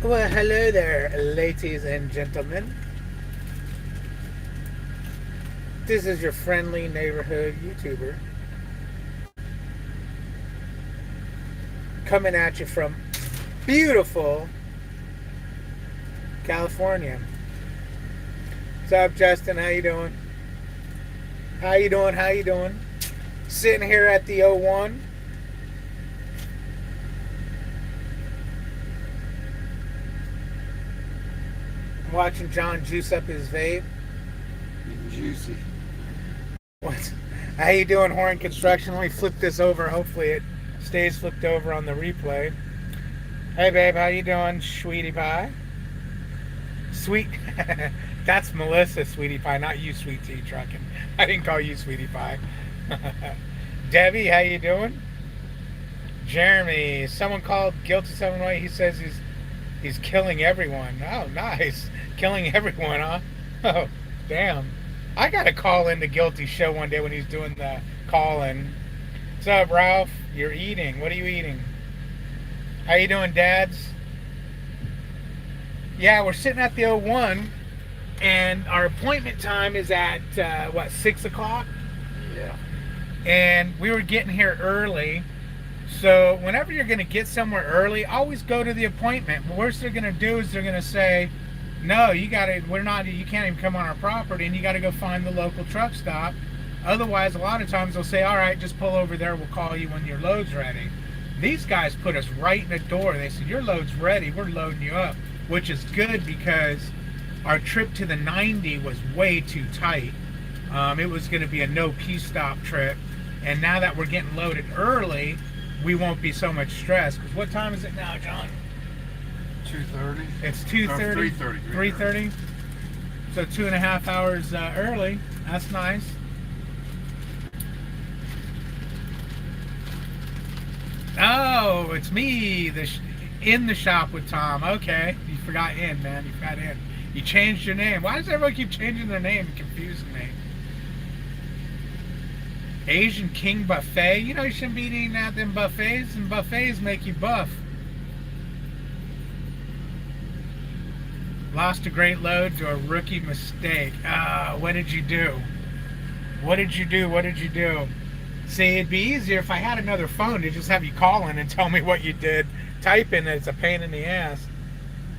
Well, hello there, ladies and gentlemen. This is your friendly neighborhood YouTuber coming at you from beautiful California. What's up, Justin? How you doing? How you doing? How you doing? Sitting here at the O1, watching John juice up his vape. Juicy. What? How you doing, Horn Construction? Let me flip this over. Hopefully, it stays flipped over on the replay. Hey, babe, how you doing, sweetie pie? Sweet. That's Melissa, sweetie pie, not you, sweet tea trucking. I didn't call you sweetie pie. Debbie, how you doing? Jeremy, someone called Guilty 7 Way. He says he's killing everyone. Oh, nice. Killing everyone, huh? Oh, damn. I gotta call in the Guilty show one day when he's doing the call in. What's up, Ralph? You're eating. What are you eating? How you doing, dads? Yeah, we're sitting at the O1, and our appointment time is at, 6 o'clock? Yeah. And we were getting here early. So whenever you're going to get somewhere early, always go to the appointment. The worst they're going to do is they're going to say, no, you can't even come on our property, and you got to go find the local truck stop. Otherwise, a lot of times they'll say, all right, just pull over there. We'll call you when your load's ready. These guys put us right in the door. They said, your load's ready. We're loading you up, which is good because our trip to the 90 was way too tight. It was going to be a no P-stop trip. And now that we're getting loaded early, we won't be so much stress. Because what time is it now, John? 2:30. It's 2:30. 3:30. 3:30. So 2.5 hours early. That's nice. Oh, it's me, in the shop with Tom. Okay, you forgot in, man. You forgot in. You changed your name. Why does everyone keep changing their name? It confuses me. Asian King Buffet. You know you shouldn't be eating at them buffets, and buffets make you buff. Lost a great load to a rookie mistake. What did you do? What did you do? What did you do? See, it'd be easier if I had another phone to just have you call in and tell me what you did. Type in, it's a pain in the ass.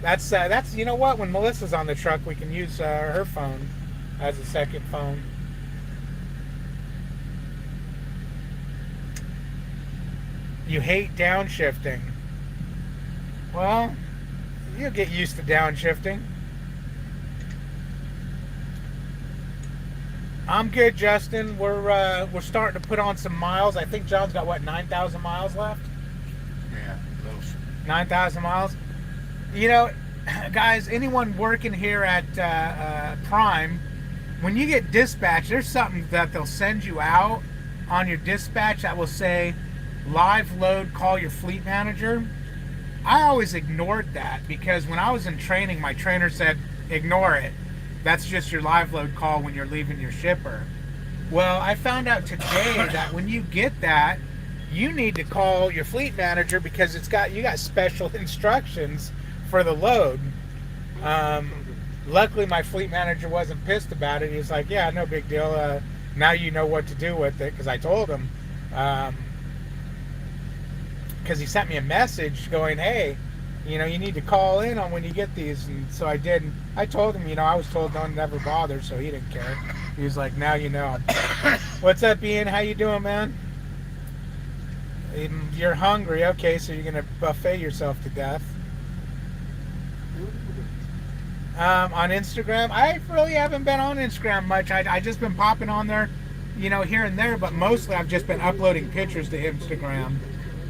That's you know what? When Melissa's on the truck, we can use her phone as a second phone. You hate downshifting. Well, you'll get used to downshifting. I'm good, Justin. We're starting to put on some miles. I think John's got 9,000 miles left. Yeah. 9,000 miles. You know, guys, anyone working here at Prime, when you get dispatch, there's something that they'll send you out on your dispatch that will say, live load, call your fleet manager. I always ignored that because when I was in training, my trainer said, ignore it. That's just your live load call when you're leaving your shipper. Well, I found out today that when you get that, you need to call your fleet manager because you got special instructions for the load. Luckily, my fleet manager wasn't pissed about it. He was like, yeah, no big deal. Now you know what to do with it, because I told him. Because he sent me a message going, hey, you need to call in on when you get these. And so I did. And I told him, I was told don't never bother, so he didn't care. He was like, now you know. What's up, Ian? How you doing, man? You're hungry. Okay, so you're going to buffet yourself to death. On Instagram, I really haven't been on Instagram much. I just been popping on there, here and there, but mostly I've just been uploading pictures to Instagram.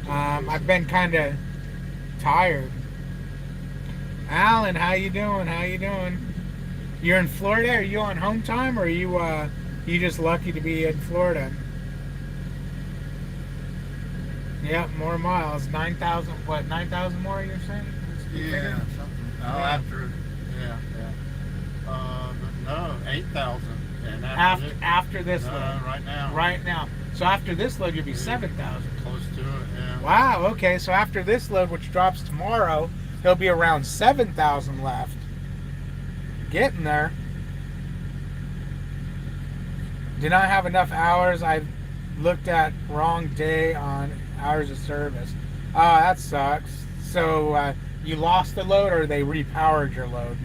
I've been kind of tired. Alan, how you doing? How you doing? You're in Florida? Are you on home time, or are you just lucky to be in Florida? Yep, more miles. 9,000. What? 9,000 more? You're saying? Yeah. Something. After. Yeah. No, 8,000. And after this load. Right now. Right now. So after this load, you'll be 7,000. Close to it. Yeah. Wow. Okay. So after this load, which drops tomorrow, he'll be around 7,000 left. Getting there. Do not have enough hours. I've looked at wrong day on hours of service. Oh, that sucks. So you lost the load, or they repowered your load?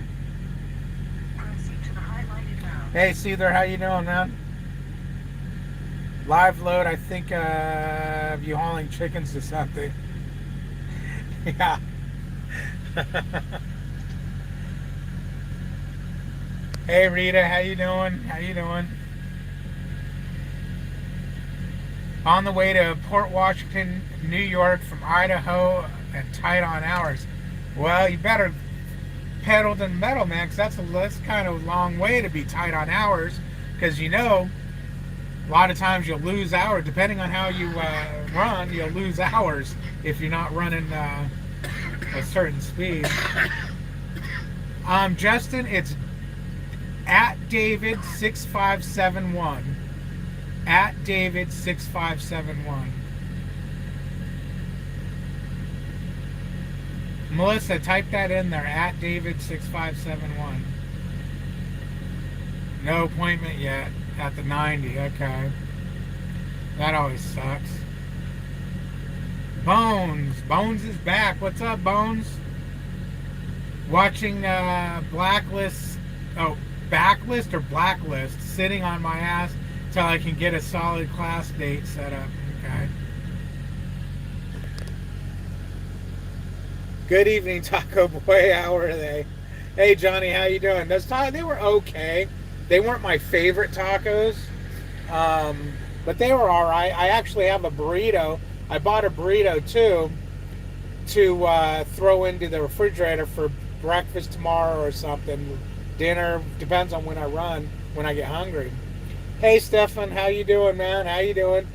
Hey, Seether, how you doing, man? Live load, I think of you hauling chickens to something. Yeah. Hey, Rita, how you doing? How you doing? On the way to Port Washington, New York from Idaho, and tight on hours. Well, you better pedal to the metal, man, because that's kind of a long way to be tight on hours, because a lot of times you'll lose hours depending on how you run. You'll lose hours if you're not running a certain speed. Justin, it's at David6571. At David6571. Melissa, type that in there. At David6571. No appointment yet at the 90. Okay. That always sucks. Bones is back. What's up, Bones? Watching Blacklist. Oh, Backlist or Blacklist. Sitting on my ass till I can get a solid class date set up. Okay. Good evening, Taco Boy. How are they? Hey, Johnny, how you doing? Those tacos, they were okay. They weren't my favorite tacos, but they were all right. I actually have a burrito. I bought a burrito too to throw into the refrigerator for breakfast tomorrow or something. Dinner depends on when I run. When I get hungry. Hey, Stefan, how you doing, man? How you doing?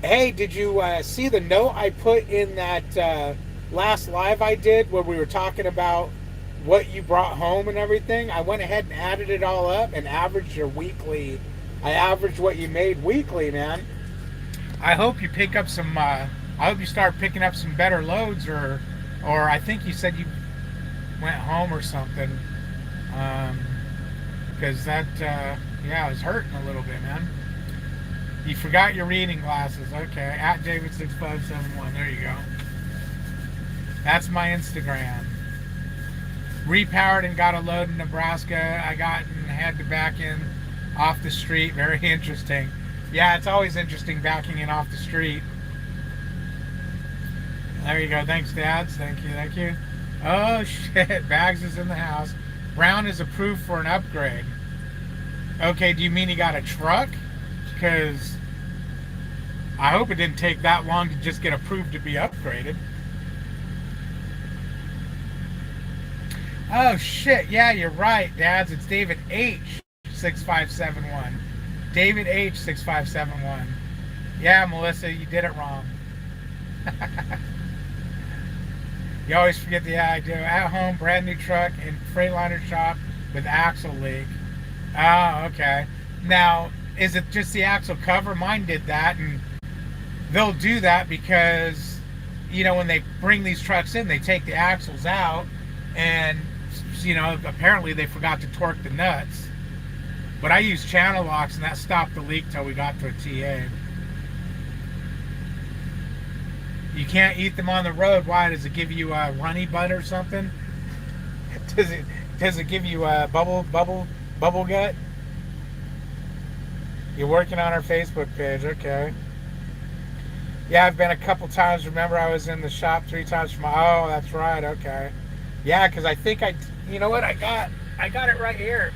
Hey, did you see the note I put in that last live I did where we were talking about what you brought home and everything? I went ahead and added it all up and averaged your weekly. I averaged what you made weekly, man. I hope you pick up some. I hope you start picking up some better loads, or I think you said you went home or something. Because that, yeah, it was hurting a little bit, man. You forgot your reading glasses. Okay, at David6571. There you go. That's my Instagram. Repowered and got a load in Nebraska. I got and had to back in off the street. Very interesting. Yeah, it's always interesting backing in off the street. There you go. Thanks, Dads. Thank you. Thank you. Oh, shit. Bags is in the house. Brown is approved for an upgrade. Okay, do you mean he got a truck? Because I hope it didn't take that long to just get approved to be upgraded. Oh, shit. Yeah, you're right, Dads. It's David H6571. David H6571. Yeah, Melissa, you did it wrong. You always forget the I do. At home, brand new truck in Freightliner shop with axle leak. Oh, okay. Now, is it just the axle cover? Mine did that, and they'll do that because, when they bring these trucks in, they take the axles out, and, apparently they forgot to torque the nuts. But I used channel locks, and that stopped the leak till we got to a TA. You can't eat them on the road. Why? Does it give you a runny butt or something? Does it give you a bubble gut? You're working on our Facebook page. Okay. Yeah, I've been a couple times. Remember, I was in the shop 3 times for oh, that's right. Okay. Yeah, because I think you know what? I got it right here.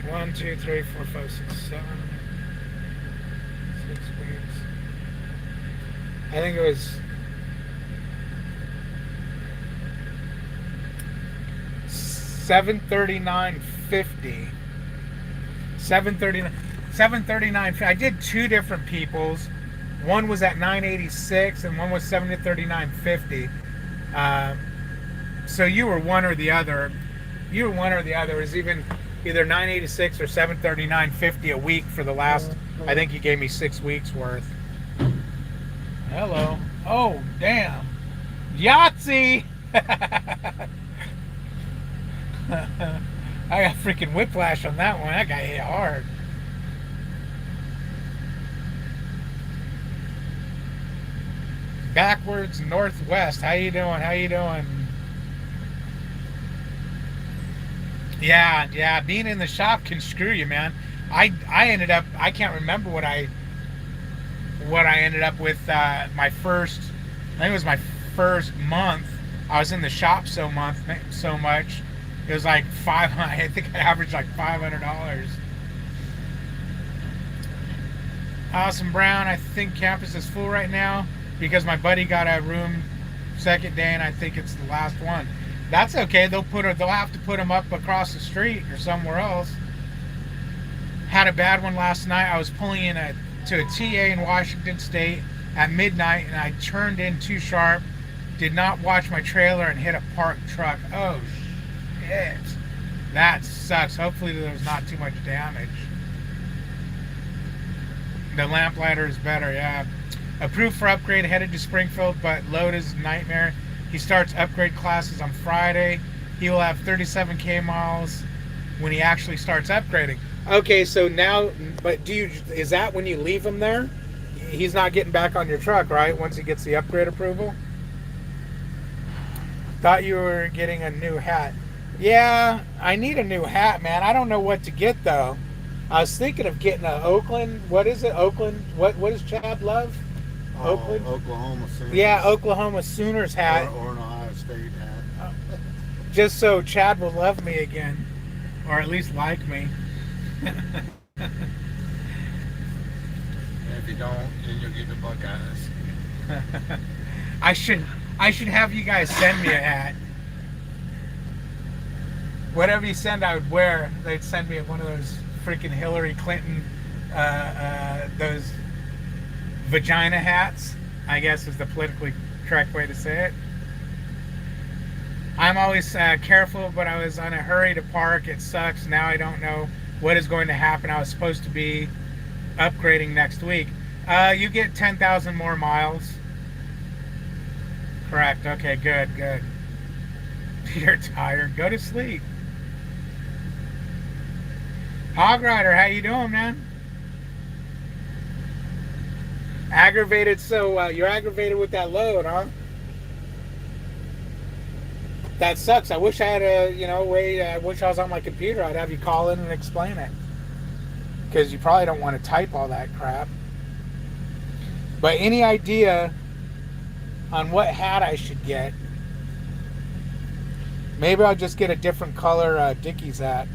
One, 2, 3, 4, 5, 6, 7, 6 weeks. I think it was 739.50. 739. I did 2 different people's. One was at 986 and one was 739.50. So you were one or the other. You were one or the other. It was either 986 or 739.50 a week for the last. I think you gave me 6 weeks worth. Hello. Oh damn. Yahtzee. I got freaking whiplash on that one. That guy hit hard. Backwards Northwest. How you doing? How you doing? Yeah. Being in the shop can screw you, man. I ended up. I can't remember what I ended up with. My first. I think it was my first month. I was in the shop so much. It was like I think I averaged like $500. Awesome Brown. I think campus is full right now because my buddy got a room second day, and I think it's the last one. That's okay. They'll have to put them up across the street or somewhere else. Had a bad one last night. I was pulling in to a TA in Washington State at midnight, and I turned in too sharp. Did not watch my trailer and hit a parked truck. Oh shit! That sucks. Hopefully there's not too much damage. The lamplighter is better. Yeah. Approved for upgrade, headed to Springfield, but load is a nightmare. He starts upgrade classes on Friday. He will have 37K miles when he actually starts upgrading. Okay, so now, but is that when you leave him there? He's not getting back on your truck, right? Once he gets the upgrade approval? Thought you were getting a new hat. Yeah, I need a new hat, man. I don't know what to get, though. I was thinking of getting an Oakland. What is it? Oakland? What does Chad love? Oakland? Oklahoma Sooners. Yeah, Oklahoma Sooners hat. Or an Ohio State hat. Just so Chad will love me again. Or at least like me. And if you don't, then you'll get the Buckeyes. I should have you guys send me a hat. Whatever you send, I would wear. They'd send me one of those freaking Hillary Clinton, those vagina hats, I guess is the politically correct way to say it. I'm always careful, but I was in a hurry to park. It sucks. Now I don't know what is going to happen. I was supposed to be upgrading next week. You get 10,000 more miles. Correct. Okay, good. You're tired. Go to sleep. Hog Rider, how you doing, man? Aggravated, so you're aggravated with that load, huh? That sucks. I wish I had a, way, I wish I was on my computer. I'd have you call in and explain it. Because you probably don't want to type all that crap. But any idea on what hat I should get? Maybe I'll just get a different color Dickies hat.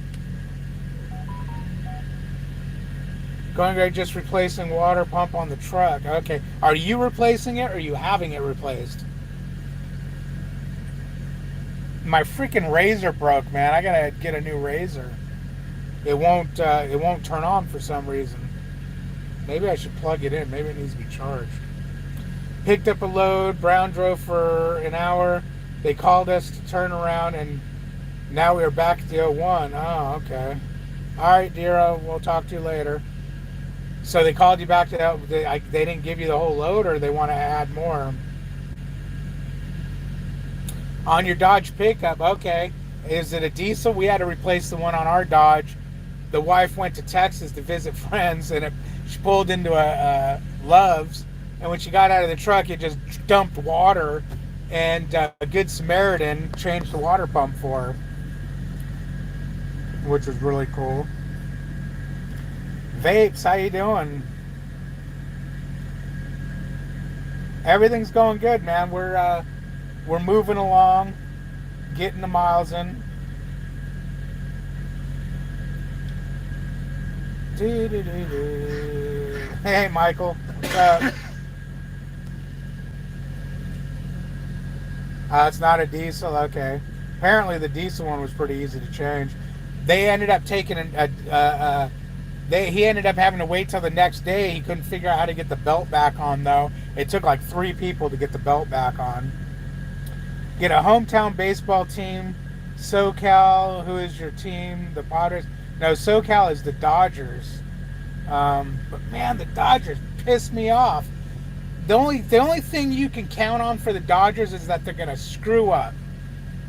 Going great, just replacing water pump on the truck. Okay. Are you replacing it or are you having it replaced? My freaking razor broke, man. I gotta get a new razor. It won't turn on for some reason. Maybe I should plug it in. Maybe it needs to be charged. Picked up a load. Brown drove for an hour. They called us to turn around, and now we're back at the 01. Oh, okay. All right, Dira. We'll talk to you later. So they called you back to that. They didn't give you the whole load, or they want to add more? On your Dodge pickup, okay. Is it a diesel? We had to replace the one on our Dodge. The wife went to Texas to visit friends, and she pulled into a Love's, and when she got out of the truck, it just dumped water, and a Good Samaritan changed the water pump for her, which was really cool. Vapes, how you doing? Everything's going good, man. We're moving along, getting the miles in. Hey, Michael. What's up? It's not a diesel. Okay. Apparently, the diesel one was pretty easy to change. They ended up taking he ended up having to wait till the next day. He couldn't figure out how to get the belt back on, though. It took like 3 people to get the belt back on. Get a hometown baseball team SoCal, who is your team? The Padres? No, SoCal is the Dodgers. But man, the Dodgers piss me off. The only thing you can count on for the Dodgers is that they're gonna screw up.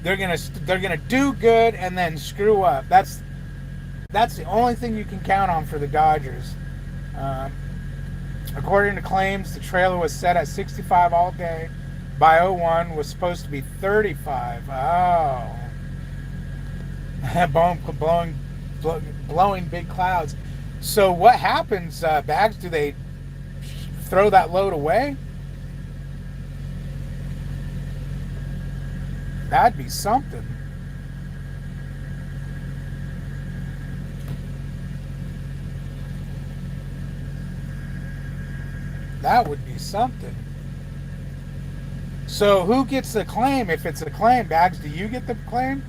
They're gonna do good and then screw up. That's the only thing you can count on for the Dodgers. According to claims, the trailer was set at 65 all day. By 01 was supposed to be 35. Oh, blowing big clouds. So what happens, Bags? Do they throw that load away? That'd be something. That would be something. So who gets the claim if it's a claim? Bags, do you get the claim?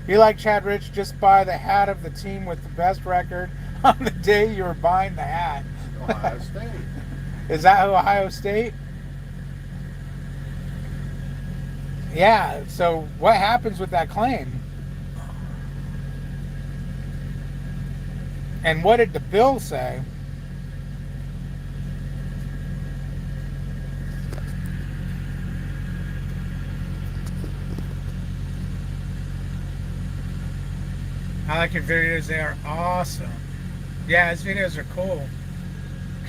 Be like Chad Rich, just buy the hat of the team with the best record on the day you were buying the hat. Ohio State. Is that Ohio State? Yeah, so what happens with that claim? And what did the bill say? I like your videos. They are awesome. Yeah, his videos are cool.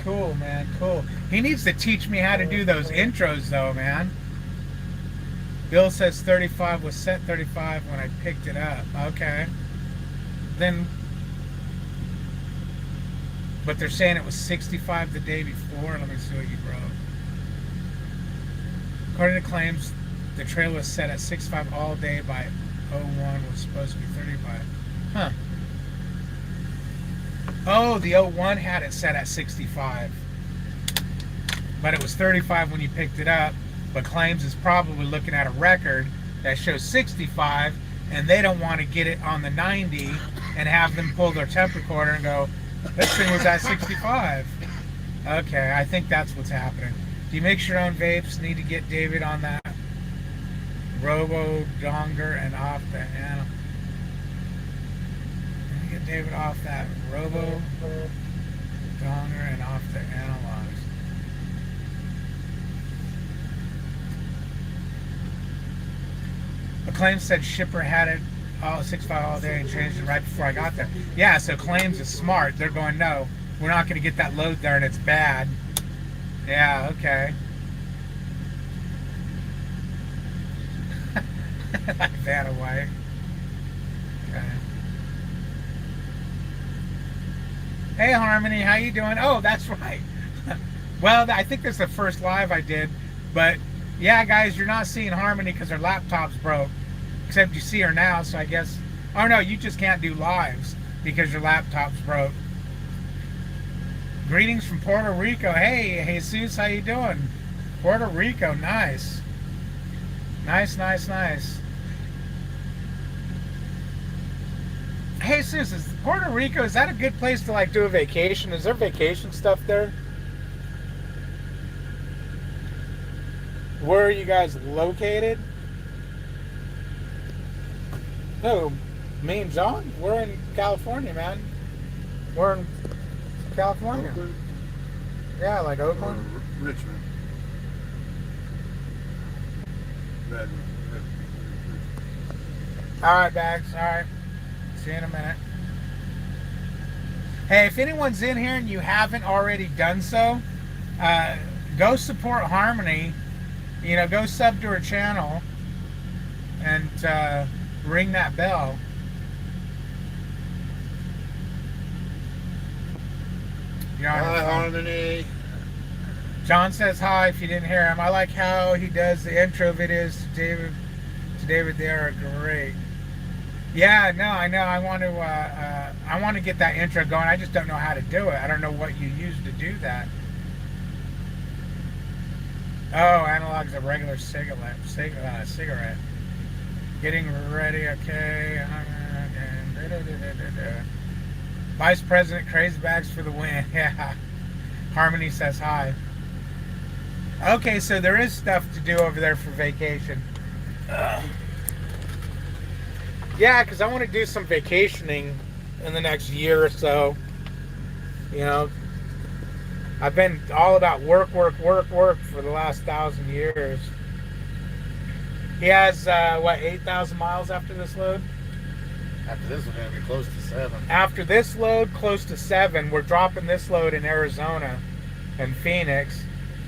Cool, man. Cool. He needs to teach me how to do those intros, though, man. Bill says 35 was set 35 when I picked it up. Okay. Then, but they're saying it was 65 the day before. Let me see what you wrote. According to claims, the trailer was set at 65 all day. By 01 was supposed to be 35. Huh. Oh, the 01 had it set at 65. But it was 35 when you picked it up. But claims is probably looking at a record that shows 65, and they don't want to get it on the 90 and have them pull their temp recorder and go, this thing was at 65. Okay, I think that's what's happening. Do you mix your own vapes? Need to get David on that Robo Donger and off the animal. Get David off that Robo Donger and off the analogs. The claim said shipper had it all 65 all day and changed it right before I got there. Yeah, so claims is smart. They're going, no, we're not going to get that load there and it's bad. Yeah, okay. Vanna White. Okay. Hey Harmony, how you doing? Oh, that's right. Well, I think this is the first live I did, but yeah, guys, you're not seeing Harmony because her laptop's broke. Except you see her now, so I guess. Oh no, you just can't do lives because your laptop's broke. Greetings from Puerto Rico. Hey, Jesus, how you doing? Puerto Rico, nice. Nice, nice, nice. Hey, Jesus, is Puerto Rico, is that a good place to like do a vacation? Is there vacation stuff there? Where are you guys located? No, me and John, we're in California, man. We're in California. Oakland? Yeah, like Oakland. Richmond. Redmond. All right, Bags. All right. See you in a minute. Hey, if anyone's in here and you haven't already done so, go support Harmony. You know, go sub to her channel and ring that bell. Hi, Harmony. John says hi if you didn't hear him. I like how he does the intro videos to David. To David, they are great. Yeah, no, I know. I want to get that intro going. I just don't know how to do it. I don't know what you use to do that. Oh, analog's a regular cigarette. Getting ready, okay. Vice President Crazy Bags for the win. Yeah. Harmony says hi. Okay, so there is stuff to do over there for vacation. Yeah, because I want to do some vacationing in the next year or so. You know, I've been all about work, work, work, work for the last 1,000 years. He has, what, 8,000 miles after this load? After this, we're gonna be close to 7. After this load, close to 7. We're dropping this load in Arizona and Phoenix.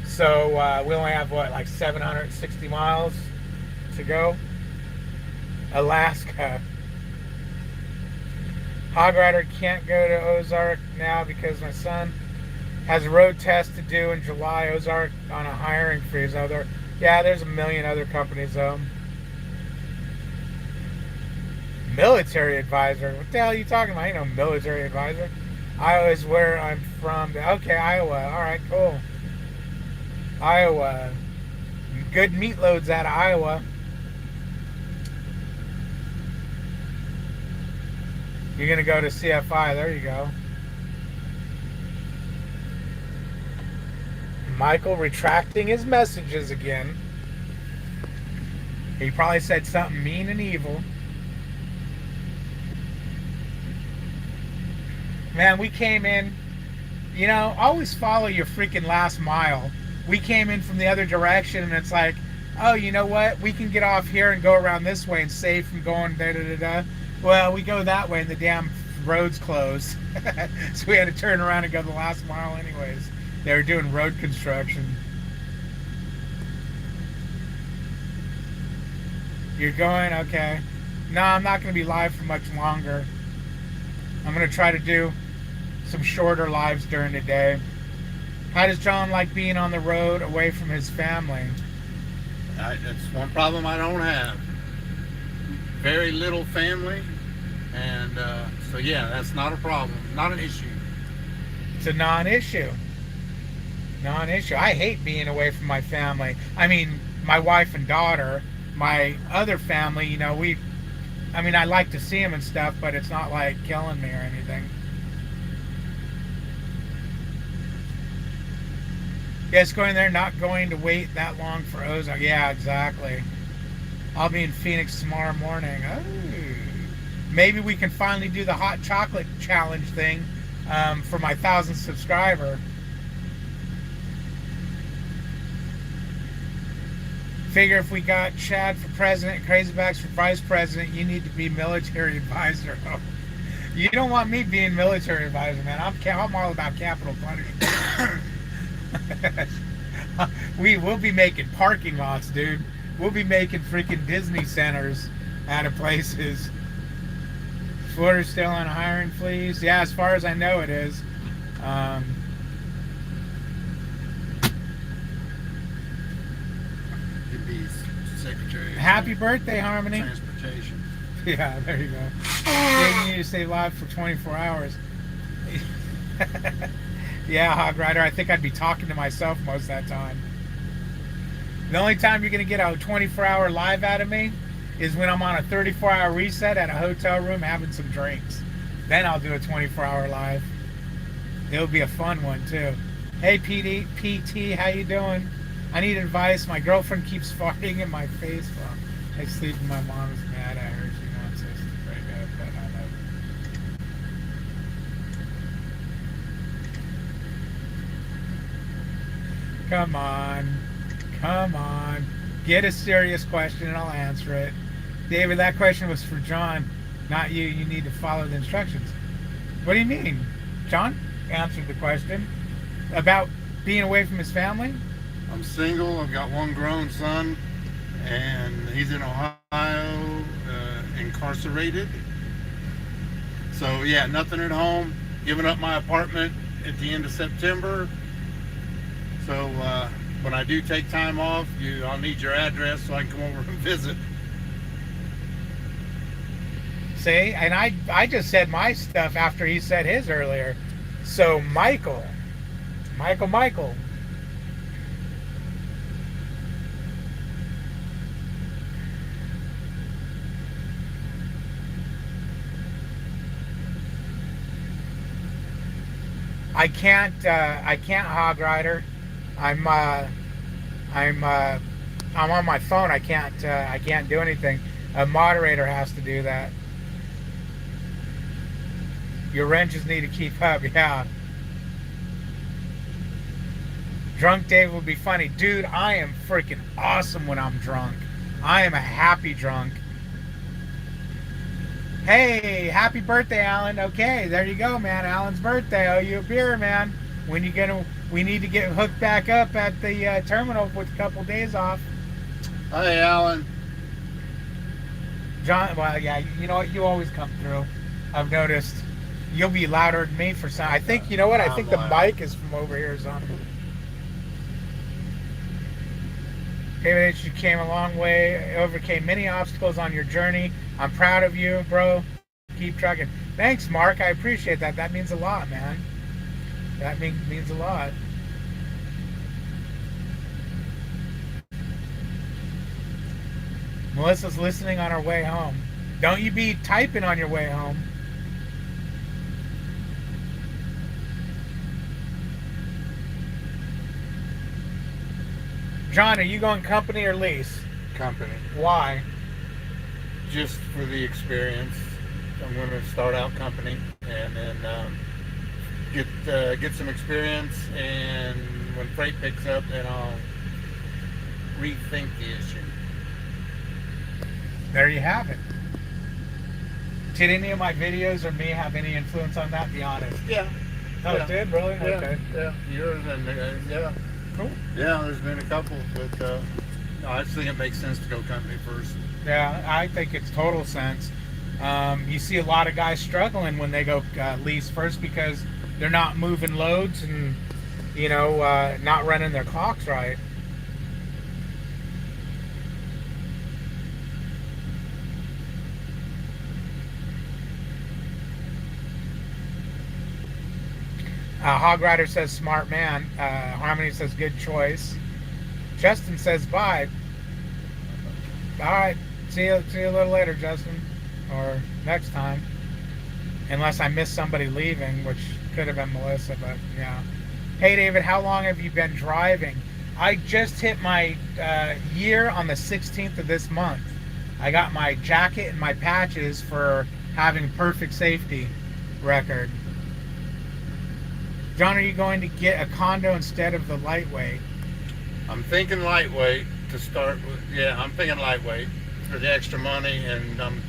So we only have, what, like 760 miles to go? Alaska. Hog Rider can't go to Ozark now because my son has a road test to do in July. Ozark on a hiring freeze. Yeah, there's a million other companies though. Military advisor. What the hell are you talking about? Ain't no military advisor. Iowa is where I'm from. Okay, Iowa. All right, cool. Iowa. Good meat loads out of Iowa. You're going to go to CFI. There you go. Michael retracting his messages again. He probably said something mean and evil. Man, we came in, you know, always follow your freaking last mile. We came in from the other direction and it's like, oh, you know what? We can get off here and go around this way and save from going da-da-da-da. Well, we go that way and the damn road's closed. So we had to turn around and go the last mile anyways. They were doing road construction. You're going? Okay. No, I'm not going to be live for much longer. I'm going to try to do some shorter lives during the day. How does John like being on the road away from his family? That's one problem I don't have. Very little family. And so, yeah, that's not a problem. Not an issue. It's a non-issue. Non-issue. I hate being away from my family. I mean, my wife and daughter. My other family, you know, I like to see them and stuff, but it's not like killing me or anything. Yes, going there, not going to wait that long for Ozark. Yeah, exactly. I'll be in Phoenix tomorrow morning. Oh. Maybe we can finally do the hot chocolate challenge thing for my 1,000th subscriber. Figure if we got Chad for president, Crazybacks for vice president, you need to be military advisor. You don't want me being military advisor, man. I'm all about capital punishment. We will be making parking lots, dude. We'll be making freaking Disney centers out of places. Florida's still on hiring freeze. Yeah, as far as I know, it is. You'd be Secretary of Happy birthday, Harmony. Transportation. Yeah, there you go. Yeah, you need to stay live for 24 hours. Yeah, Hog Rider, I think I'd be talking to myself most of that time. The only time you're going to get a 24-hour live out of me is when I'm on a 34-hour reset at a hotel room having some drinks. Then I'll do a 24-hour live. It'll be a fun one, too. Hey, PT, how you doing? I need advice. My girlfriend keeps farting in my face while I sleep, and my mom is mad at her. She wants us to break up, but I love her. Come on. Come on. Get a serious question and I'll answer it. David, that question was for John, not you. You need to follow the instructions. What do you mean? John answered the question about being away from his family. I'm single. I've got one grown son, and he's in Ohio, incarcerated. So, yeah, nothing at home. Giving up my apartment at the end of September. So, when I do take time off, I'll need your address so I can come over and visit. See, and I just said my stuff after he said his earlier. So Michael. I can't Hog Rider. I'm on my phone. I can't do anything. A moderator has to do that. Your wrenches need to keep up, yeah. Drunk Dave would be funny. Dude, I am freaking awesome when I'm drunk. I am a happy drunk. Hey, happy birthday, Alan. Okay, there you go, man. Alan's birthday. Oh, you a beer, man. When you gonna? We need to get hooked back up at the terminal with a couple days off. Hey, Alan. John, well, yeah, you know what? You always come through. I've noticed. You'll be louder than me for some. I think, you know what? I think the mic is from over here or something. David, you came a long way, overcame many obstacles on your journey. I'm proud of you, bro. Keep trucking. Thanks, Mark. I appreciate that. That means a lot, man. That means a lot. Melissa's listening on her way home. Don't you be typing on your way home. John, are you going company or lease? Company. Why? Just for the experience. I'm going to start out company and then get some experience, and when freight picks up, then I'll rethink the issue. There you have it. Did any of my videos or me have any influence on that? Be honest. Yeah. Oh, Yeah. it did? Really? Yeah. Okay. Yeah. Yours and yeah. Cool. Yeah, there's been a couple, but no, I just think it makes sense to go company first. Yeah, I think it's total sense. You see a lot of guys struggling when they go lease first because they're not moving loads and, you know, not running their clocks right. Hog Rider says smart man. Harmony says good choice. Justin says bye. All right, see you a little later, Justin, or next time, unless I missed somebody leaving, which could have been Melissa, but yeah. Hey David, how long have you been driving? I just hit my year on the 16th of this month. I got my jacket and my patches for having perfect safety record. John, are you going to get a condo instead of the lightweight? I'm thinking lightweight to start with. Yeah, I'm thinking lightweight for the extra money, and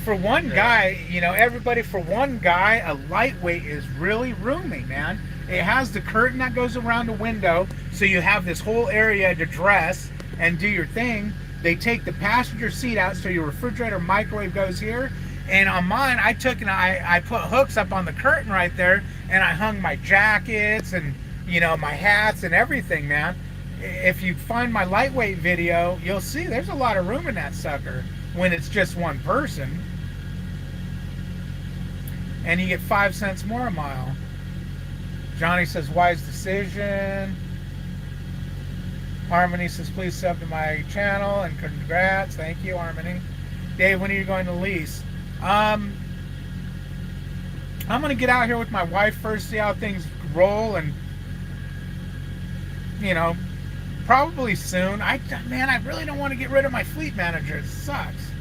for one guy, you know, everybody, for one guy, a lightweight is really roomy, man. It has the curtain that goes around the window, so you have this whole area to dress and do your thing. They take the passenger seat out, so your refrigerator, microwave goes here. And on mine, I took and I put hooks up on the curtain right there, and I hung my jackets and, you know, my hats and everything, man. If you find my lightweight video, you'll see there's a lot of room in that sucker when it's just one person. And you get 5 cents more a mile. Johnny says, wise decision. Harmony says, please sub to my channel and congrats. Thank you, Harmony. Dave, when are you going to lease? I'm going to get out here with my wife first, see how things roll, and, you know, probably soon. Man, I really don't want to get rid of my fleet manager. It sucks.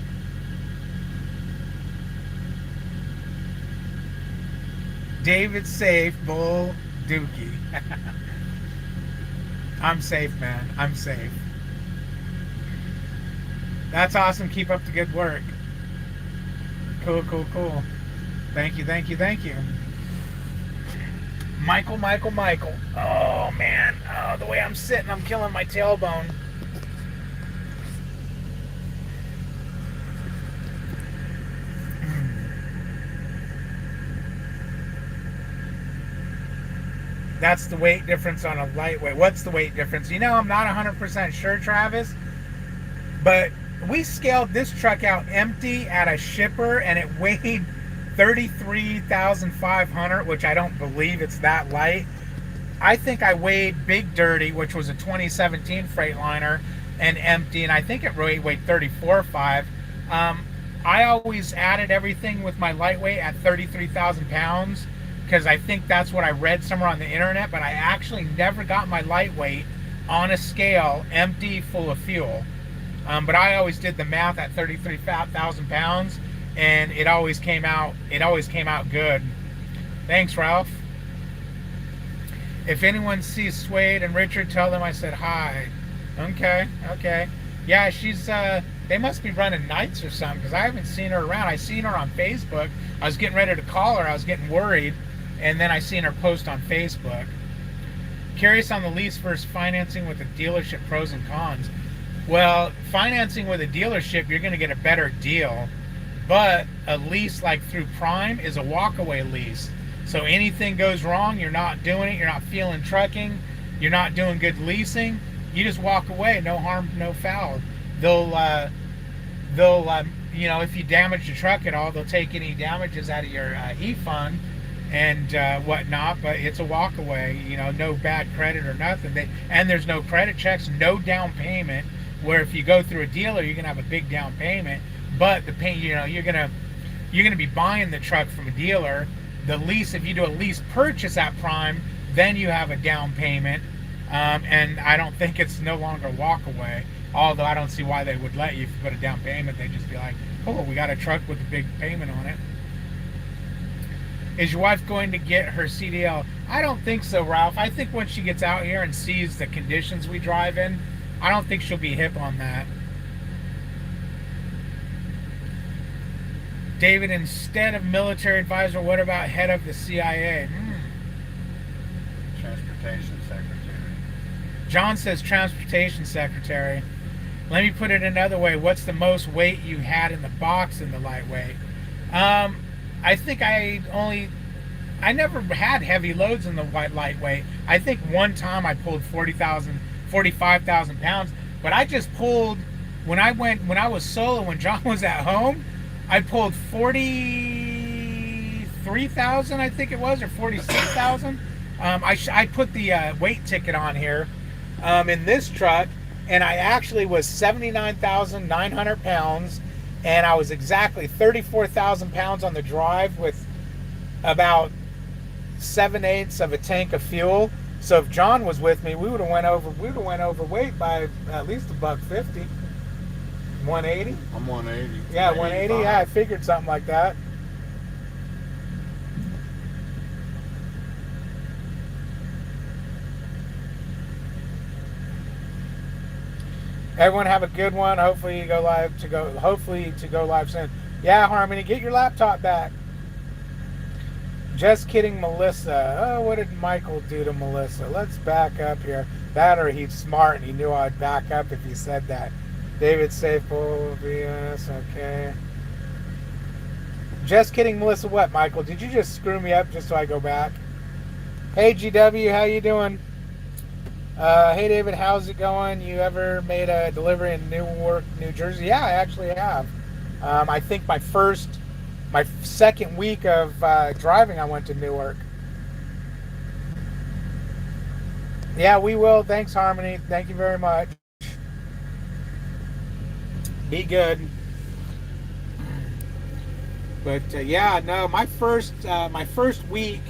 David safe, Bull Dookie. I'm safe, man. I'm safe. That's awesome. Keep up the good work. Cool, cool, cool. Thank you, thank you, thank you. Michael. Oh, man. Oh, the way I'm sitting, I'm killing my tailbone. That's the weight difference on a lightweight. What's the weight difference? You know, I'm not 100% sure, Travis, but we scaled this truck out empty at a shipper, and it weighed 33,500, which I don't believe it's that light. I think I weighed Big Dirty, which was a 2017 Freightliner, and empty, and I think it really weighed 34.5. I always added everything with my lightweight at 33,000 pounds because I think that's what I read somewhere on the internet, but I actually never got my lightweight on a scale empty full of fuel. But I always did the math at 33,000 pounds, and it always came out. It always came out good. Thanks, Ralph. If anyone sees Suede and Richard, tell them I said hi. Okay, okay. Yeah, she's. They must be running nights or something because I haven't seen her around. I seen her on Facebook. I was getting ready to call her. I was getting worried, and then I seen her post on Facebook. Curious on the lease versus financing with a dealership pros and cons. Well, financing with a dealership, you're going to get a better deal, but a lease like through Prime is a walkaway lease. So anything goes wrong, you're not doing it. You're not feeling trucking. You're not doing good leasing. You just walk away. No harm, no foul. They'll if you damage the truck at all, they'll take any damages out of your e-fund and whatnot. But it's a walkaway. No bad credit or nothing. And there's no credit checks, no down payment. Where if you go through a dealer, you're gonna have a big down payment. But the pay, you're gonna be buying the truck from a dealer. The lease, if you do a lease purchase at Prime, then you have a down payment. And I don't think it's no longer walkaway. Although I don't see why they would let you if you put a down payment. They'd just be like, "Oh, we got a truck with a big payment on it." Is your wife going to get her CDL? I don't think so, Ralph. I think when she gets out here and sees the conditions we drive in, I don't think she'll be hip on that. David, instead of military advisor, what about head of the CIA? Transportation secretary. John says transportation secretary. Let me put it another way. What's the most weight you had in the box in the lightweight? I think I never had heavy loads in the lightweight. I think one time I pulled 45,000 pounds, but I just pulled, when I was solo, when John was at home, I pulled 43,000, I think it was, or 46,000. I put the weight ticket on here in this truck, and I actually was 79,900 pounds, and I was exactly 34,000 pounds on the drive with about 7/8 of a tank of fuel. So if John was with me, we would have went overweight by at least $150. 180? I'm 180. Yeah, 180. Yeah, I figured something like that. Everyone have a good one. Hopefully to go live soon. Yeah, Harmony, get your laptop back. Just kidding, Melissa. Oh, what did Michael do to Melissa? Let's back up here. That, or he's smart and he knew I'd back up if he said that. David Safebull, VS, okay. Just kidding, Melissa. What, Michael? Did you just screw me up just so I go back? Hey, GW, how you doing? Hey, David, how's it going? You ever made a delivery in Newark, New Jersey? Yeah, I actually have. I think my second week of driving, I went to Newark. Yeah, we will. Thanks, Harmony. Thank you very much. Be good. But yeah, no, my first week,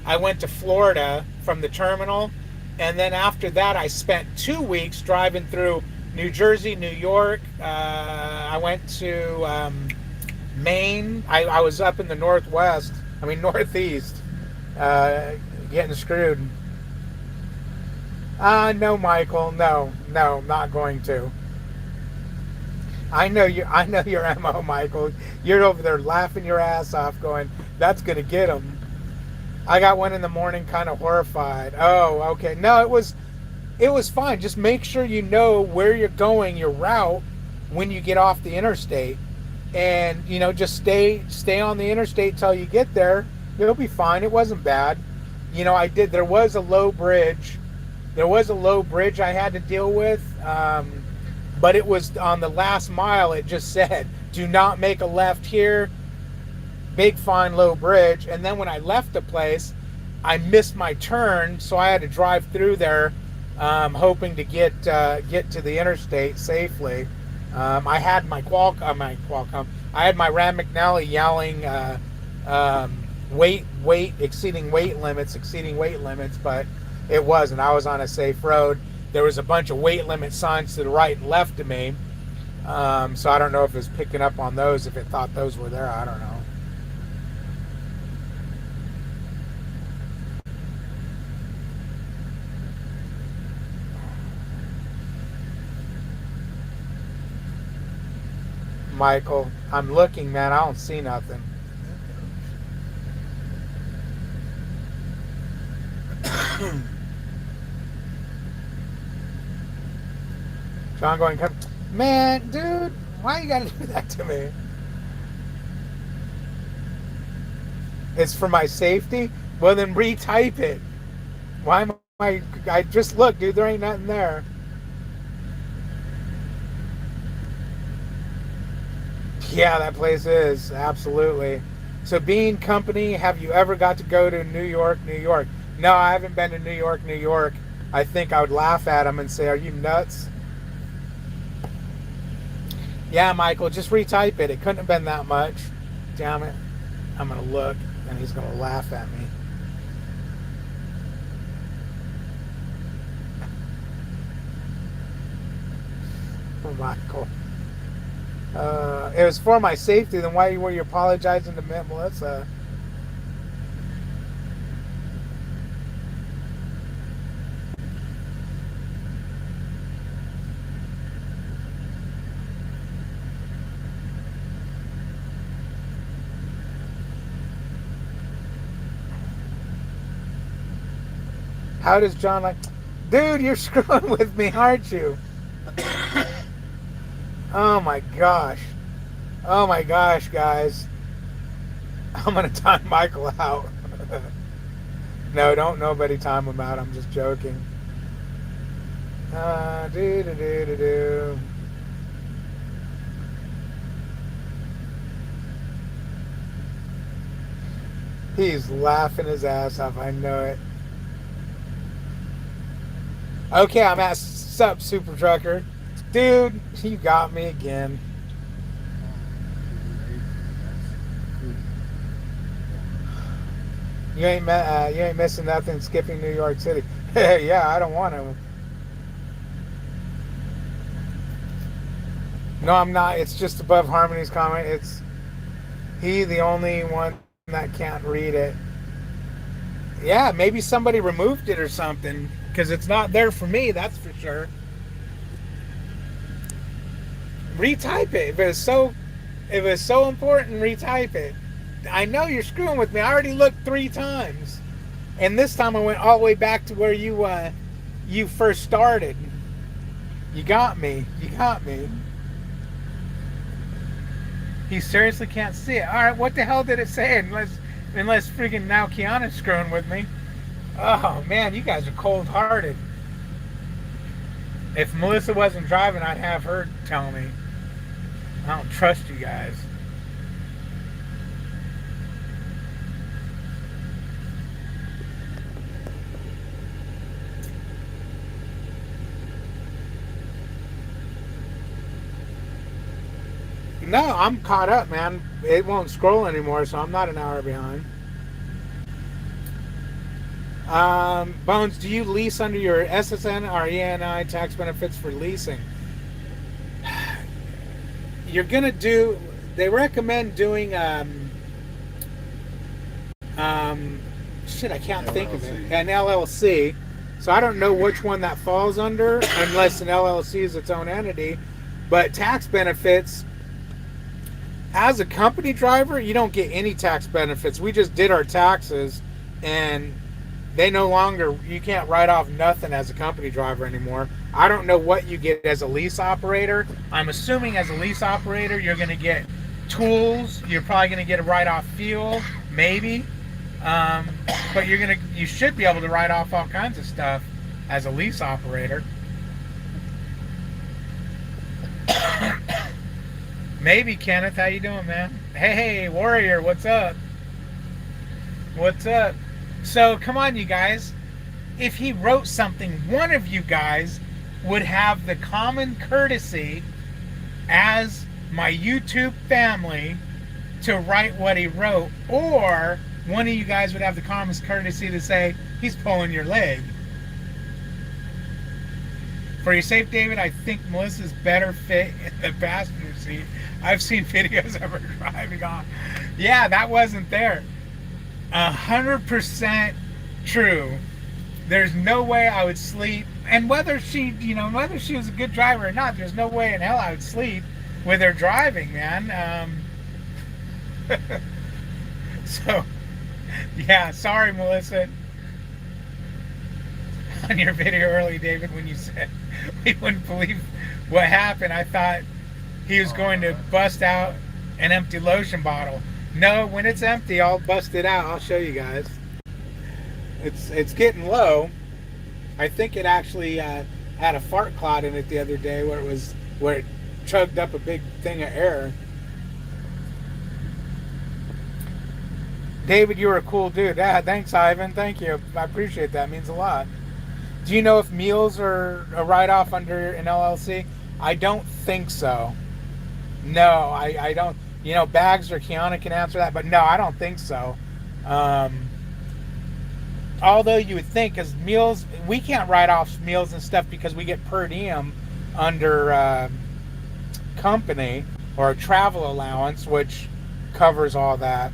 I went to Florida from the terminal, and then after that, I spent 2 weeks driving through New Jersey, New York. I went to Maine. I was up in the northeast, getting screwed. No, Michael, no, not going to. I know your MO, Michael. You're over there laughing your ass off, going, "That's gonna get him." I got one in the morning, kind of horrified. Oh, okay. No, it was fine. Just make sure you know where you're going, your route, when you get off the interstate, and just stay on the interstate till you get there. It'll be fine. It wasn't bad. There was a low bridge. I had to deal with. But it was on the last mile. It just said, "Do not make a left here. Big fine, low bridge." And then when I left the place, I missed my turn, so I had to drive through there, hoping to get to the interstate safely. I had my Qualcomm. I had my Rand McNally yelling, exceeding weight limits, but it wasn't. I was on a safe road. There was a bunch of weight limit signs to the right and left of me. So I don't know if it's picking up on those, if it thought those were there. I don't know. Michael, I'm looking, man. I don't see nothing. John going, come. Man, dude, why you gotta do that to me? It's for my safety? Well, then retype it. Why am I just look, dude, there ain't nothing there. Yeah, that place is. Absolutely. So, Bean Company, have you ever got to go to New York, New York? No, I haven't been to New York, New York. I think I would laugh at him and say, are you nuts? Yeah, Michael, just retype it. It couldn't have been that much. Damn it. I'm going to look, and he's going to laugh at me. Oh, Michael. It was for my safety. Then why were you apologizing to Melissa? How does John like? Dude, you're screwing with me, aren't you? Oh my gosh. Oh my gosh, guys. I'm going to time Michael out. No, don't nobody time him out. I'm just joking. Do. He's laughing his ass off. I know it. Okay, I'm at Sup, Super Trucker. Dude, you got me again. You ain't missing nothing skipping New York City. Yeah, I don't want to. No, I'm not. It's just above Harmony's comment. It's he, the only one that can't read it. Yeah, maybe somebody removed it or something, because it's not there for me, that's for sure. Retype it. If it was so important, retype it. I know you're screwing with me. I already looked 3 times. And this time I went all the way back to where you first started. You got me. You got me. He seriously can't see it. Alright, what the hell did it say? Unless freaking now Kiana's screwing with me. Oh man, you guys are cold-hearted. If Melissa wasn't driving, I'd have her tell me. I don't trust you guys. No, I'm caught up, man. It won't scroll anymore, so I'm not an hour behind. Bones, do you lease under your SSN or ENI tax benefits for leasing? You're gonna do. They recommend doing. Shit, I can't think of it. An LLC. So I don't know which one that falls under, unless an LLC is its own entity. But tax benefits. As a company driver, you don't get any tax benefits. We just did our taxes, and they no longer, you can't write off nothing as a company driver anymore. I don't know what you get as a lease operator. I'm assuming as a lease operator, you're going to get tools. You're probably going to get a write-off fuel, maybe. But you should be able to write off all kinds of stuff as a lease operator. Maybe, Kenneth. How you doing, man? Hey, Warrior, what's up? What's up? So, come on, you guys. If he wrote something, one of you guys would have the common courtesy as my YouTube family to write what he wrote, or one of you guys would have the common courtesy to say, he's pulling your leg. For your safe, David, I think Melissa's better fit in the passenger seat. I've seen videos of her driving on. Yeah, that wasn't there. 100% true. There's no way I would sleep. And whether she was a good driver or not, there's no way in hell I would sleep with her driving, man. So, yeah, sorry, Melissa. On your video early, David, when you said we wouldn't believe what happened, I thought he was going to bust out an empty lotion bottle. No, when it's empty, I'll bust it out. I'll show you guys. It's getting low. I think it actually had a fart cloud in it the other day where it chugged up a big thing of air. David, you were a cool dude. Yeah, thanks, Ivan. Thank you. I appreciate that. It means a lot. Do you know if meals are a write-off under an LLC? I don't think so. No, I don't. You know, Bags or Kiana can answer that, but no, I don't think so. Although you would think, because meals, we can't write off meals and stuff because we get per diem under company or a travel allowance, which covers all that.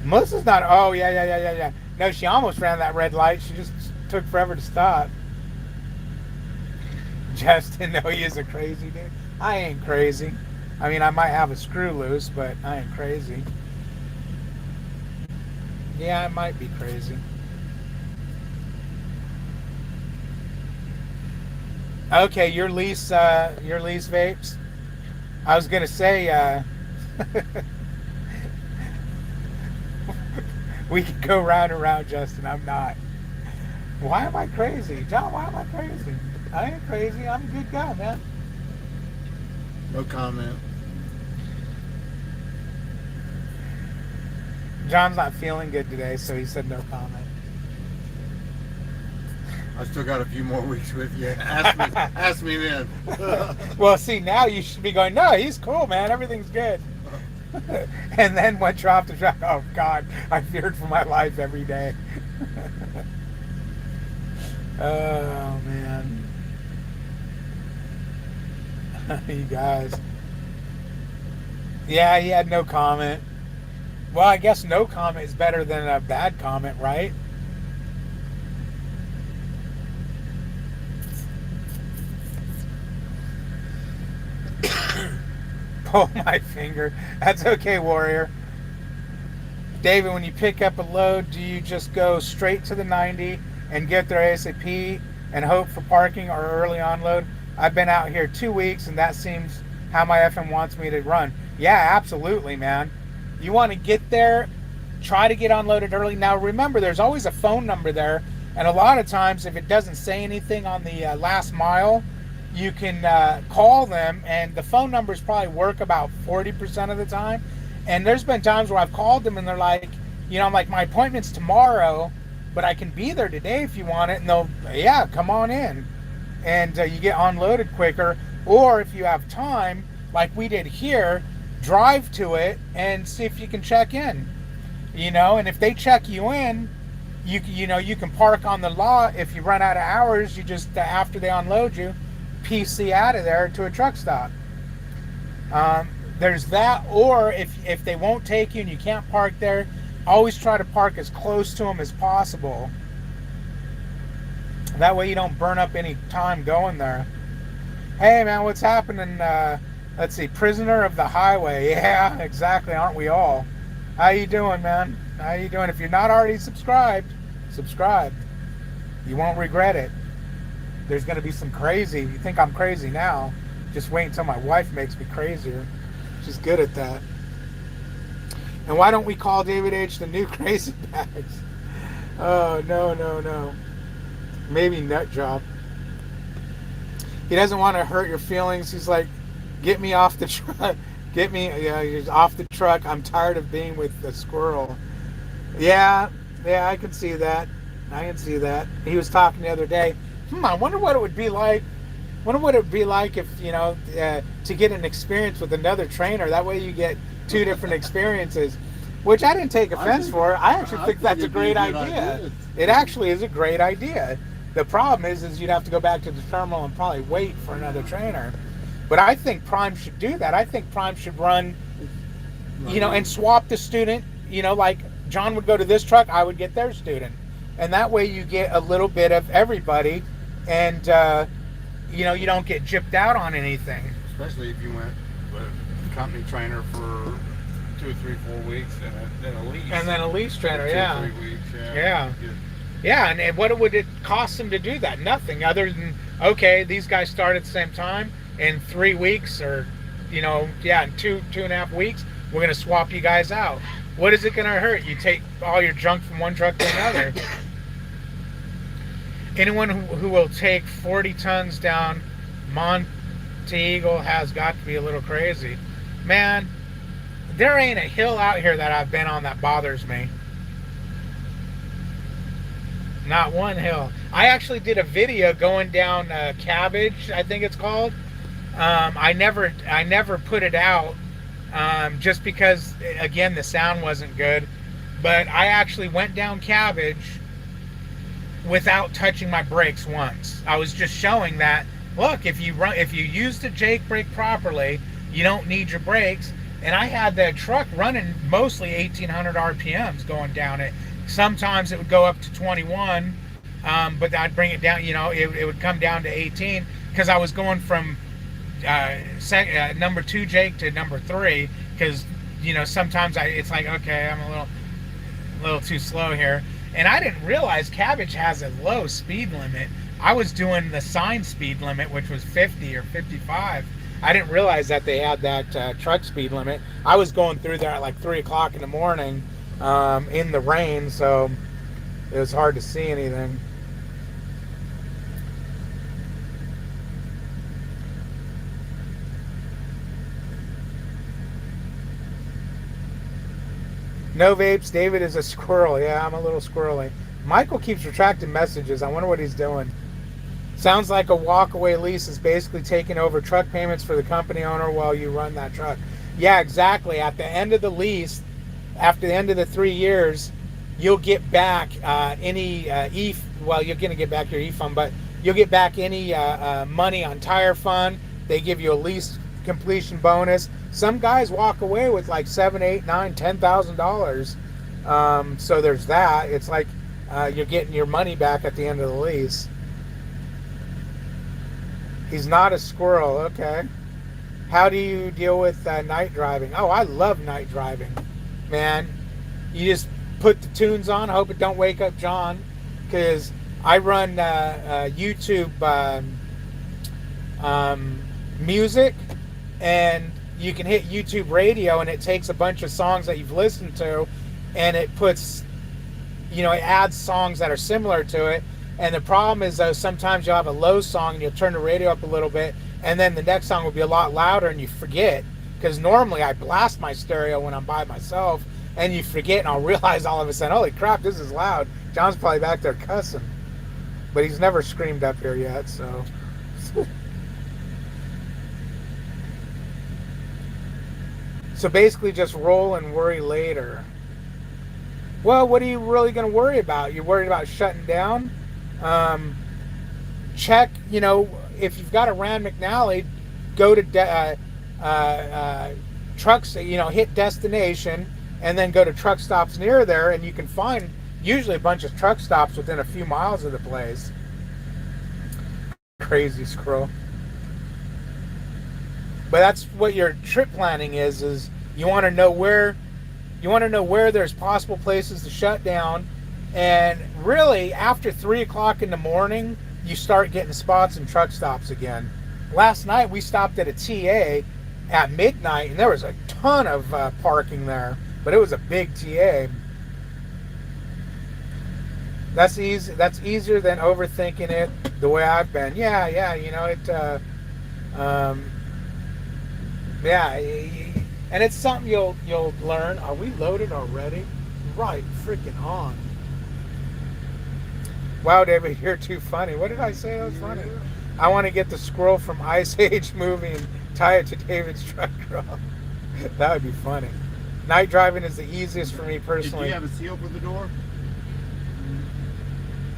Melissa's not. Oh, yeah. No, she almost ran that red light. She just took forever to stop. Justin, no, he is a crazy dude. I ain't crazy. I mean, I might have a screw loose, but I ain't crazy. Yeah, I might be crazy. Okay, your lease vapes. I was gonna say, we could go round and round, Justin. I'm not. Why am I crazy? John, why am I crazy? I ain't crazy. I'm a good guy, man. No comment. John's not feeling good today, so he said no comment. I still got a few more weeks with you. Ask me then. Well, see, now you should be going, no, he's cool, man. Everything's good. And then once you're off the track, oh, God, I feared for my life every day. Oh, man. You guys. Yeah, he had no comment. Well, I guess no comment is better than a bad comment, right? Pull my finger. That's okay, Warrior. David, when you pick up a load, do you just go straight to the 90 and get there ASAP and hope for parking or early unload? I've been out here 2 weeks, and that seems how my FM wants me to run. Yeah, absolutely, man. You want to get there, try to get unloaded early. Now, remember, there's always a phone number there, and a lot of times, if it doesn't say anything on the last mile, you can call them, and the phone numbers probably work about 40% of the time. And there's been times where I've called them, and they're like, you know, I'm like, my appointment's tomorrow, but I can be there today if you want it. And they'll, yeah, come on in. And you get unloaded quicker. Or if you have time, like we did here, drive to it and see if you can check in. You know, and if they check you in, you know, you can park on the lot. If you run out of hours, you just, after they unload you, PC out of there to a truck stop. There's that. Or if they won't take you and you can't park there, always try to park as close to them as possible. That way you don't burn up any time going there. Hey, man, what's happening? Let's see, prisoner of the highway. Yeah, exactly. Aren't we all? How you doing, man? How you doing? If you're not already subscribed, subscribe. You won't regret it. There's going to be some crazy. You think I'm crazy now? Just wait until my wife makes me crazier. She's good at that. And why don't we call David H. the new Crazy Bags? Oh, no. Maybe nut job. He doesn't want to hurt your feelings. He's like, get me off the truck. Get me off the truck. I'm tired of being with the squirrel. Yeah, I can see that. He was talking the other day. I wonder what it would be like. If, you know, to get an experience with another trainer. That way you get two different experiences, which I didn't take offense for. I actually think that's a great idea. It actually is a great idea. The problem is you'd have to go back to the terminal and probably wait for another trainer. But I think Prime should do that. I think Prime should run, and swap the student. Like John would go to this truck, I would get their student, and that way you get a little bit of everybody, and you don't get gypped out on anything. Especially if you went with a company trainer for 2, 3, 4 weeks, and then a lease. And then a lease trainer, 2, 3 weeks, yeah. Yeah, and what would it cost them to do that? Nothing other than, okay, these guys start at the same time. In 3 weeks or, in 2.5 weeks, we're going to swap you guys out. What is it going to hurt? You take all your junk from one truck to another. Anyone who will take 40 tons down Monte Eagle has got to be a little crazy. Man, there ain't a hill out here that I've been on that bothers me. Not one hill. I actually did a video going down Cabbage, I think it's called. I never put it out just because, again, the sound wasn't good. But I actually went down Cabbage without touching my brakes once. I was just showing that, look, if you use the Jake brake properly, you don't need your brakes. And I had the truck running mostly 1,800 RPMs going down it. Sometimes it would go up to 21, but I'd bring it down. It would come down to 18 because I was going from number 2 Jake to number 3 because sometimes it's like, okay, I'm a little too slow here, and I didn't realize Cabbage has a low speed limit. I was doing the sign speed limit, which was 50 or 55. I didn't realize that they had that truck speed limit. I was going through there at like 3 o'clock in the morning in the rain, so it was hard to see anything. No vapes. David is a squirrel. Yeah, I'm a little squirrely. Michael keeps retracting messages. I wonder what he's doing. Sounds like a walkaway lease is basically taking over truck payments for the company owner while you run that truck. Yeah, exactly. At the end of the lease, after the end of the 3 years, you'll get back any you're going to get back your e-fund, but you'll get back any money on tire fund. They give you a lease completion bonus. Some guys walk away with like $7,000, $8,000, $9,000, $10,000. So there's that. It's like you're getting your money back at the end of the lease. He's not a squirrel. Okay. How do you deal with night driving? Oh, I love night driving, man. You just put the tunes on, hope it don't wake up John, because I run YouTube music, and you can hit YouTube radio, and it takes a bunch of songs that you've listened to, and it puts, it adds songs that are similar to it. And the problem is, though, sometimes you'll have a low song and you'll turn the radio up a little bit, and then the next song will be a lot louder, and you forget, because normally I blast my stereo when I'm by myself, and you forget, and I'll realize all of a sudden, holy crap, this is loud. John's probably back there cussing, but he's never screamed up here yet, so. So basically just roll and worry later. Well, what are you really going to worry about? You're worried about shutting down? Check, if you've got a Rand McNally, go to trucks, hit destination, and then go to truck stops near there, and you can find usually a bunch of truck stops within a few miles of the place. Crazy squirrel. But that's what your trip planning is you want to know where there's possible places to shut down. And really, after 3 o'clock in the morning, you start getting spots and truck stops again. Last night, we stopped at a TA at midnight, and there was a ton of parking there, but it was a big TA. That's easy. That's easier than overthinking it the way I've been. Yeah, and it's something you'll learn. Are we loaded already? Right, freaking on. Wow, David, you're too funny. What did I say? That was funny. I want to get the squirrel from Ice Age movie and tie it to David's truck roll. That would be funny. Night driving is the easiest for me personally. Did you have a seal for the door?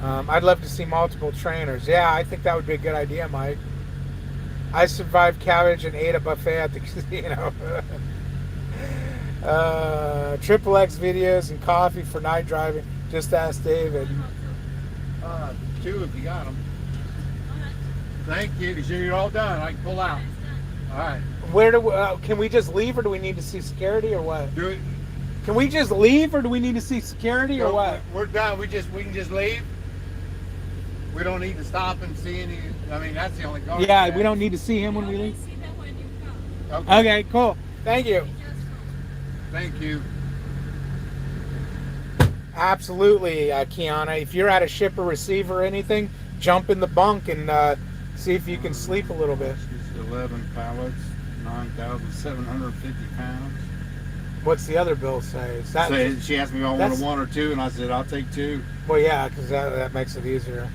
I'd love to see multiple trainers. Yeah, I think that would be a good idea, Mike. I survived cabbage and ate a buffet at the casino. Triple X videos and coffee for night driving. Just ask David. 2 if you got them. Thank you. You sure you're all done? I can pull out. All right. Where do can we just leave, or do we need to see security, or what? Do it. Can we just leave, or do we need to see security, or what? We're done. We can just leave. We don't need to stop and see any. I mean, that's the only car. Yeah, we don't need to see him when we leave. See them when you come. Okay, cool. Thank you. Thank you. Absolutely, Kiana. If you're at a ship or receive or anything, jump in the bunk and see if you can sleep a little bit. 11 pallets, 9,750 pounds. What's the other bill say? Is that, So she asked me if I wanted 1 or 2, and I said I'll take 2. well, yeah, because that makes it easier.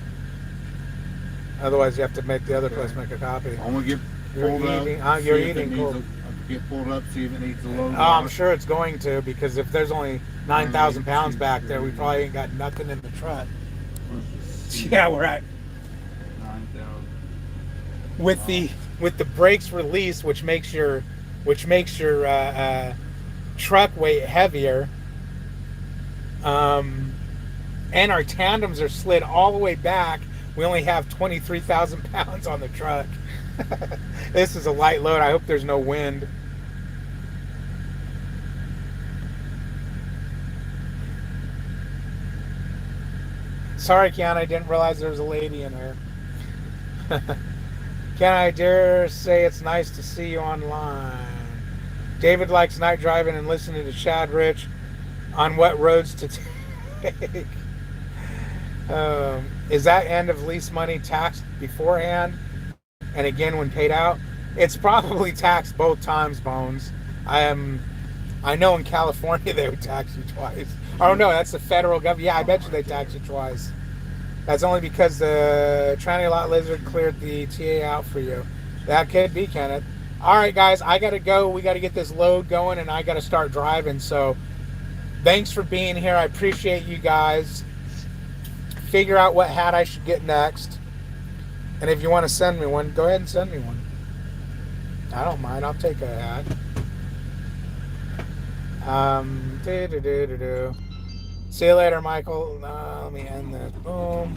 Otherwise, you have to make the other place make a copy. I'm gonna get You're pulled up. eating. see You're if it eating. needs Cool. get pulled up, see if it needs a load. Oh, I'm sure it's going to, because if there's only 9,000 pounds back there, we probably ain't got nothing in the truck. Yeah, we're at 9,000. with the brakes released, which makes your truck weight heavier. And our tandems are slid all the way back. We only have 23,000 pounds on the truck. This is a light load. I hope there's no wind. Sorry, Kiana, I didn't realize there was a lady in here. Can I dare say it's nice to see you online? David likes night driving and listening to Chad Rich on what roads to take. Is that end of lease money taxed beforehand and again when paid out? It's probably taxed both times, Bones. I know in California they would tax you twice. Oh no, that's the federal government. Yeah, I bet you they tax you twice. That's only because the tranny lot lizard cleared the TA out for you. That could be, Kenneth. All right, guys, I got to go. We got to get this load going, and I got to start driving. So thanks for being here. I appreciate you guys. Figure out what hat I should get next. And if you want to send me one, go ahead and send me one. I don't mind. I'll take a hat. See you later, Michael. Let me end this. Boom.